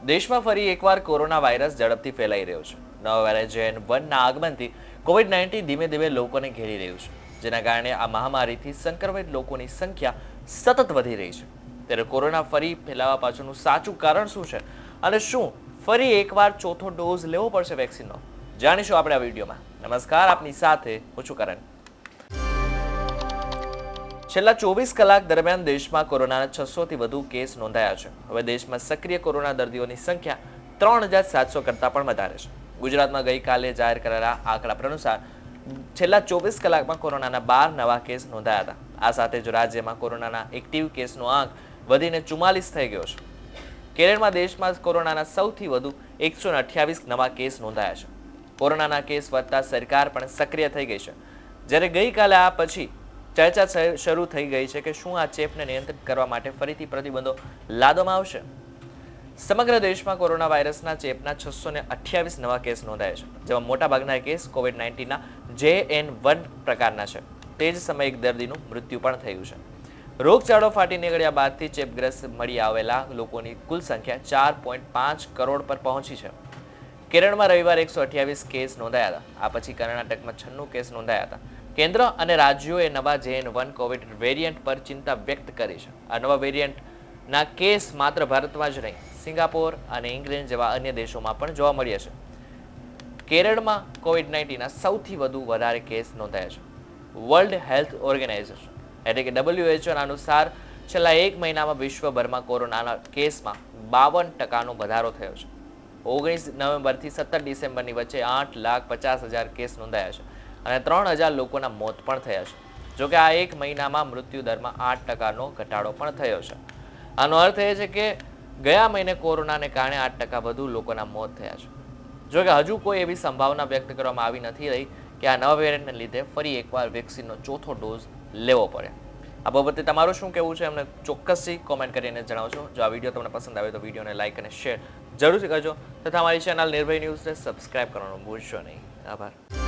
દેશમાં ફરી એકવાર કોરોના વાયરસ ઝડપથી ફેલાઈ રહ્યો છે. નવા વેરિયન્ટ 1ના આગમનથી કોવિડ-19 ધીમે ધીમે લોકોને ઘેરી રહ્યું છે, જેના કારણે આ મહામારીથી સંક્રમિત લોકોની સંખ્યા સતત વધી રહી છે. ત્યારે કોરોના ફરી ફેલાવા પાછળનું સાચું કારણ શું છે અને શું ફરી એકવાર ચોથો ડોઝ લેવો પડશે વેક્સિનનો? જાણીશું આપણે આ વિડીયોમાં. નમસ્કાર, આપની સાથે હું છું કરણ. છેલ્લા 24 કલાક દરમિયાન દેશમાં કોરોનાના 600થી વધુ કેસ નોંધાયા છે. હવે દેશમાં સક્રિય કોરોના દર્દીઓની સંખ્યા 3700 કરતાં પણ વધારે છે. ગુજરાતમાં ગઈકાલે જાહેર કરાયેલા આંકડા અનુસાર છેલ્લા 24 કલાકમાં કોરોનાના 12 નવા કેસ નોંધાયા હતા. આ સાથે જ રાજ્યમાં કોરોનાના એક્ટિવ કેસનો આંક વધીને 44 થઈ ગયો છે. કેરળમાં દેશમાં કોરોનાના સૌથી વધુ 128 નવા કેસ નોંધાયા છે. કોરોનાના કેસ વધતા સરકાર પણ સક્રિય થઈ ગઈ છે. જ્યારે ગઈકાલે આ પછી ચર્ચા શરૂ થઈ ગઈ છે કે શું આ ચેપને નિયંત્રિત કરવા માટે ફરીથી પ્રતિબંધો લાદવામાં આવશે. સમગ્ર દેશમાં કોરોના વાયરસના ચેપના 628 નવા કેસ નોંધાયા છે, જેમાં મોટાભાગના કેસ કોવિડ-19ના JN1 પ્રકારના છે. તે જ સમયે એક દર્દીનું મૃત્યુ પણ થયું છે. રોગચાળો ફાટી નીકળ્યા બાદથી ચેપગ્રસ્ત મળી આવેલા લોકોની કુલ સંખ્યા 4.5 કરોડ પર પહોંચી છે. કેરળમાં રવિવારે 128 કેસ નોંધાયા હતા. આ પછી કર્ણાટકમાં 96 કેસ નોંધાયા હતા. કેન્દ્ર અને રાજ્યોએ નવા JN1 કોવિડ વેરિયન્ટ પર ચિંતા વ્યક્ત કરી છે. આ નવા વેરિયન્ટના કેસ માત્ર ભારતમાં જ નહીં, સિંગાપોર અને ઇંગ્લેન્ડ જેવા અન્ય દેશોમાં પણ જોવા મળ્યા છે. કેરળમાં કોવિડ-19ના સૌથી વધારે કેસ નોંધાયા છે. વર્લ્ડ હેલ્થ ઓર્ગેનાઇઝેશન એટલે કે WHO અનુસાર છેલ્લા એક મહિનામાં વિશ્વભરમાં કોરોનાના કેસમાં 52% વધારો થયો છે. 19 નવેમ્બરથી 17 ડિસેમ્બરની વચ્ચે 8,50,000 કેસ નોંધાયા છે અને 3,000 લોકોના મોત પણ થયા છે. જોકે આ એક મહિનામાં મૃત્યુ દરમાં 8%નો ઘટાડો પણ થયો છે. આનો અર્થ એ છે કે ગયા મહિને કોરોનાને કારણે 8% વધુ લોકોના મોત થયા છે. જોકે હજુ કોઈ એવી સંભાવના વ્યક્ત કરવામાં આવી નથી રહી કે આ નવા વેરિયન્ટને લીધે ફરી એકવાર વેક્સિનનો ચોથો ડોઝ લેવો પડે. આ બાબતે તમારું શું કહેવું છે અમને ચોક્કસથી કોમેન્ટ કરીને જણાવજો. જો આ વિડીયો તમને પસંદ આવે તો વિડીયોને લાઇક અને શેર જરૂરથી કરજો તથા અમારી ચેનલ નિર્ભય ન્યૂઝને સબસ્ક્રાઇબ કરવાનું ભૂલશો નહીં. આભાર.